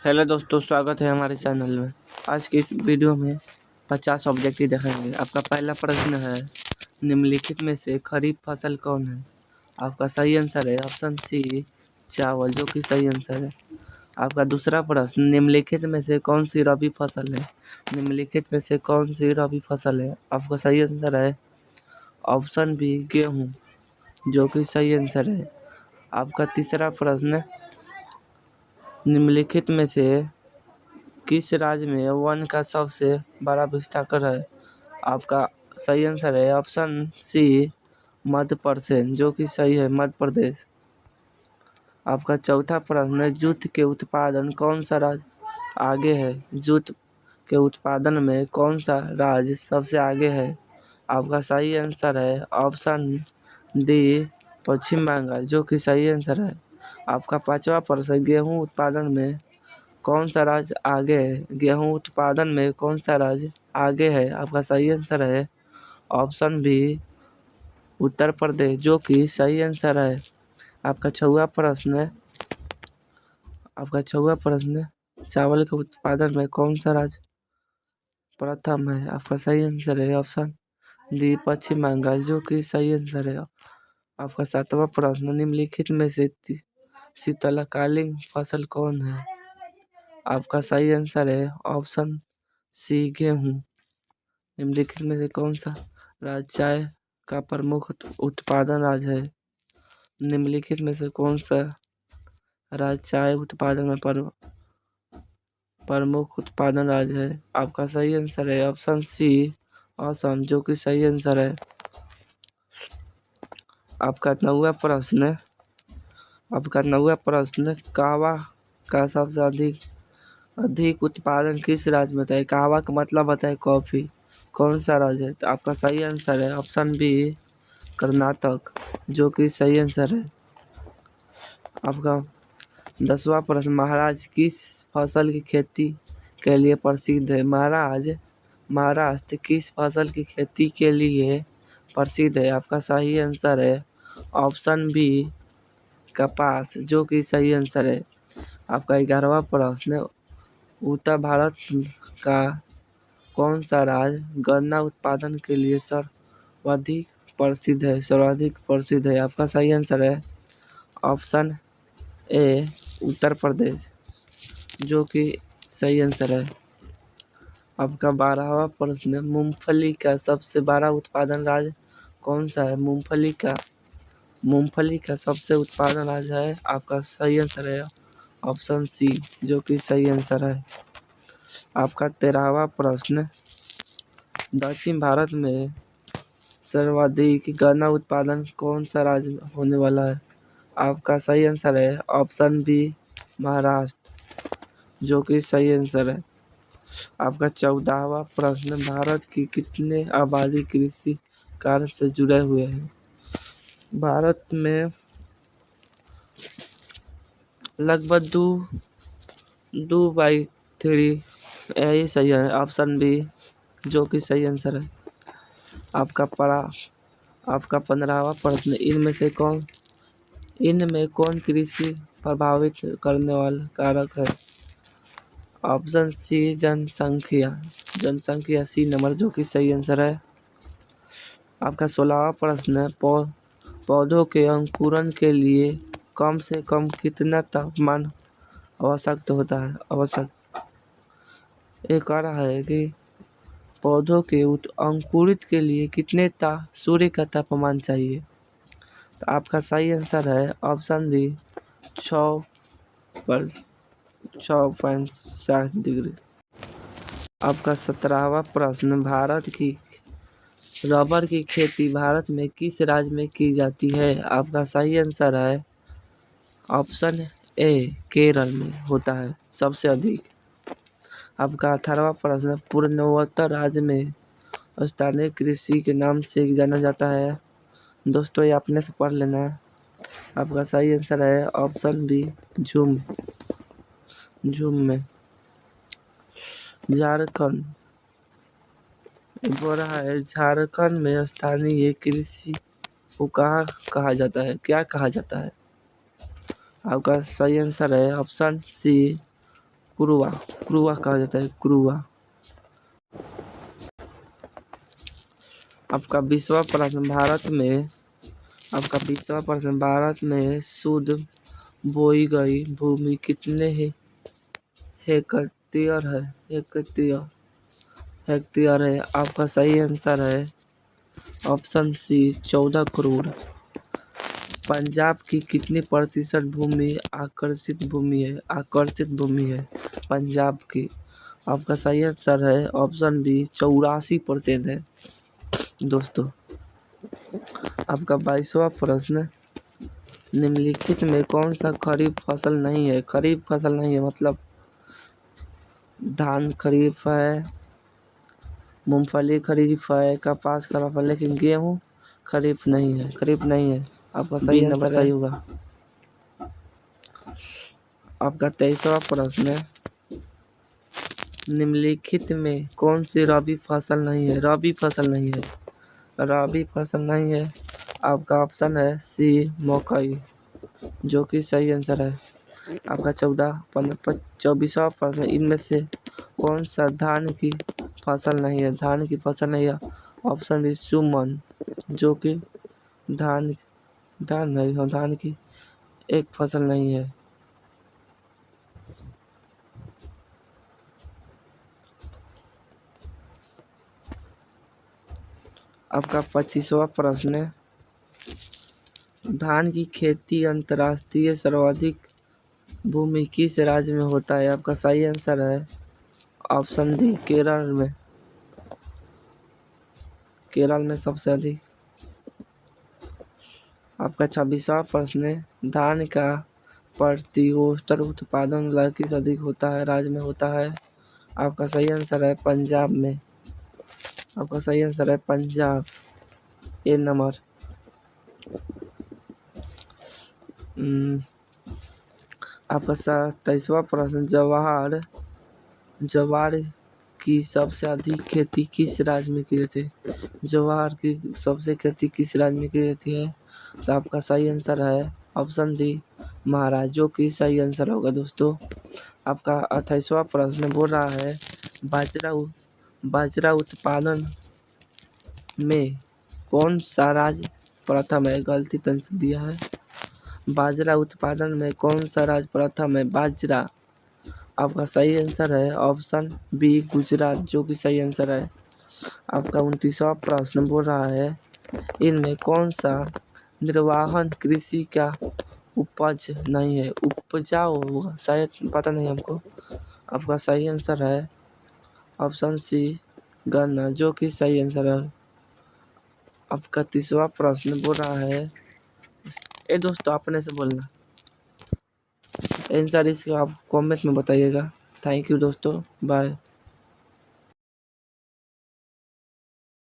Hello दोस्तों, स्वागत है हमारे चैनल में। आज की इस वीडियो में 50 ऑब्जेक्टिव देखेंगे। आपका पहला प्रश्न है, निम्नलिखित में से खरीफ फसल कौन है? आपका सही आंसर है ऑप्शन सी, चावल, जो कि सही आंसर है। आपका दूसरा प्रश्न, निम्नलिखित में से कौन सी रबी फसल है? निम्नलिखित में से कौन सी रबी फसल है? आपका सही आंसर है ऑप्शन बी, गेहूँ, जो कि सही आंसर है। आपका तीसरा प्रश्न, निम्नलिखित में से किस राज्य में वन का सबसे बड़ा विस्तार है? आपका सही आंसर है ऑप्शन सी, मध्य प्रदेश, जो कि सही है, मध्य प्रदेश। आपका चौथा प्रश्न, जूट के उत्पादन कौन सा राज्य आगे है? जूट के उत्पादन में कौन सा राज्य सबसे आगे है? आपका सही आंसर है ऑप्शन डी, पश्चिम बंगाल, जो कि सही आंसर है। आपका पांचवा प्रश्न, गेहूं उत्पादन में कौन सा राज्य आगे है? गेहूं उत्पादन में कौन सा राज्य आगे है? आपका सही आंसर है ऑप्शन बी, उत्तर प्रदेश, जो कि सही आंसर है। आपका छठवां प्रश्न, चावल के उत्पादन में कौन सा राज्य प्रथम है? आपका सही आंसर है ऑप्शन डी, पश्चिम बंगाल, जो कि सही आंसर है। आपका सातवां प्रश्न, निम्नलिखित में से शीतकालीन फसल कौन है? आपका सही आंसर है ऑप्शन सी, गेहूँ। निम्नलिखित में से कौन सा राज्य चाय का प्रमुख उत्पादन राज्य है? निम्नलिखित में से कौन सा राज्य चाय उत्पादन में प्रमुख उत्पादन राज्य है? आपका सही आंसर है ऑप्शन सी, असम, जो कि सही आंसर है। आपका नौवां प्रश्न, कहवा का सबसे अधिक उत्पादन किस राज्य में होता है? कहवा का मतलब होता है कॉफी। कौन सा राज्य है? तो आपका सही आंसर है ऑप्शन बी, कर्नाटक, जो कि सही आंसर है। आपका 10वां प्रश्न, महाराष्ट्र किस फसल की खेती के लिए प्रसिद्ध है? महाराष्ट्र किस फसल की खेती के लिए प्रसिद्ध है? आपका सही आंसर है ऑप्शन बी, कपास, जो कि सही आंसर है। आपका 11वां प्रश्न, उत्तर भारत का कौन सा राज्य गन्ना उत्पादन के लिए सर्वाधिक प्रसिद्ध है? आपका सही आंसर है ऑप्शन ए, उत्तर प्रदेश, जो कि सही आंसर है। आपका 12वां प्रश्न, मूंगफली का सबसे बड़ा उत्पादन राज्य कौन सा है? मूंगफली का सबसे उत्पादन राज्य है, आपका सही आंसर है ऑप्शन सी, जो कि सही आंसर है। आपका 13वां प्रश्न, दक्षिण भारत में सर्वाधिक गन्ना उत्पादन कौन सा राज्य होने वाला है? आपका सही आंसर है ऑप्शन बी, महाराष्ट्र, जो कि सही आंसर है। आपका 14वां प्रश्न, भारत की कितने आबादी कृषि कार्य से जुड़े हुए हैं? भारत में लगभग 2/3, यही सही है ऑप्शन बी, जो कि सही आंसर है। आपका 15वां प्रश्न, इनमें कौन कृषि प्रभावित करने वाला कारक है? ऑप्शन सी, जनसंख्या सी नंबर, जो कि सही आंसर है। आपका 16वां प्रश्न, पौधों के अंकुरण के लिए कम से कम कितना तापमान आवश्यक एक कह रहा है कि पौधों के अंकुरित के लिए कितने सूर्य का तापमान चाहिए? तो आपका सही आंसर है ऑप्शन डी, 6.7 डिग्री। आपका 17वां प्रश्न, रबर की खेती भारत में किस राज्य में की जाती है? आपका सही आंसर है ऑप्शन ए, केरल में होता है सबसे अधिक। आपका 18वां प्रश्न, पूर्वोत्तर राज्य में स्थानीय कृषि के नाम से जाना जाता है? दोस्तों, ये अपने से पढ़ लेना। आपका सही आंसर है ऑप्शन बी, झूम में। झारखंड बोल रहा है, झारखंड में स्थानीय कृषि को क्या कहा जाता है? आपका सही आंसर है ऑप्शन सी, क्रुआ, क्रुआ कहा जाता है, क्रुआ। आपका 20वां प्रश्न, भारत में शुद्ध बोई गई भूमि कितने हेक्टेयर है? आपका सही आंसर है ऑप्शन सी 14 करोड़। पंजाब की कितनी प्रतिशत भूमि आकर्षित भूमि है पंजाब की? आपका सही आंसर है ऑप्शन बी 84% है। दोस्तों, आपका 22वां प्रश्न, निम्नलिखित में कौन सा खरीफ फसल नहीं है मतलब धान खरीफ है, मूंगफली खरीफ है, कपास खरीफ है, लेकिन गेहूँ खरीफ नहीं है। आपका सही आंसर सही होगा। आपका 23वां प्रश्न, निम्नलिखित में कौन सी रबी फसल नहीं है? आपका ऑप्शन है सी मकई, जो कि सही आंसर है। आपका 24वां प्रश्न, इनमें से कौन सा धान की फसल नहीं है? ऑप्शन बी सुमन, जो कि धान की एक फसल नहीं है। आपका 25वां प्रश्न, धान की खेती अंतर्राष्ट्रीय सर्वाधिक भूमि किस राज्य में होता है? आपका सही आंसर है ऑप्शन डी केरल में सबसे अधिक। आपका 26वां प्रश्न, धान का प्रति औसत उत्पादन किस अधिक होता है राज्य में होता है? आपका सही आंसर है पंजाब में। ए नंबर। आपका 27वां प्रश्न, जवार की सबसे अधिक खेती किस राज्य में की जाती है? जवार की सबसे खेती किस राज्य में की जाती है? तो आपका सही आंसर है ऑप्शन डी महाराष्ट्र, जो कि सही आंसर होगा। दोस्तों, आपका 28वां प्रश्न बोल रहा है बाजरा उत्पादन में कौन सा राज्य प्रथम है? गलती तंज दिया है। बाजरा उत्पादन में कौन सा राज्य प्रथम है? बाजरा। आपका सही आंसर है ऑप्शन बी गुजरात, जो कि सही आंसर है। आपका 29वां प्रश्न बोल रहा है, इनमें कौन सा निर्वाहन कृषि का उपज नहीं है? उपजाऊ होगा शायद, पता नहीं हमको। आपका सही आंसर है ऑप्शन सी गन्ना, जो कि सही आंसर है। आपका 30वां प्रश्न बोल रहा है, दोस्तों अपने से बोलना, आंसर इसका आप कमेंट में बताइएगा। थैंक यू दोस्तों, बाय।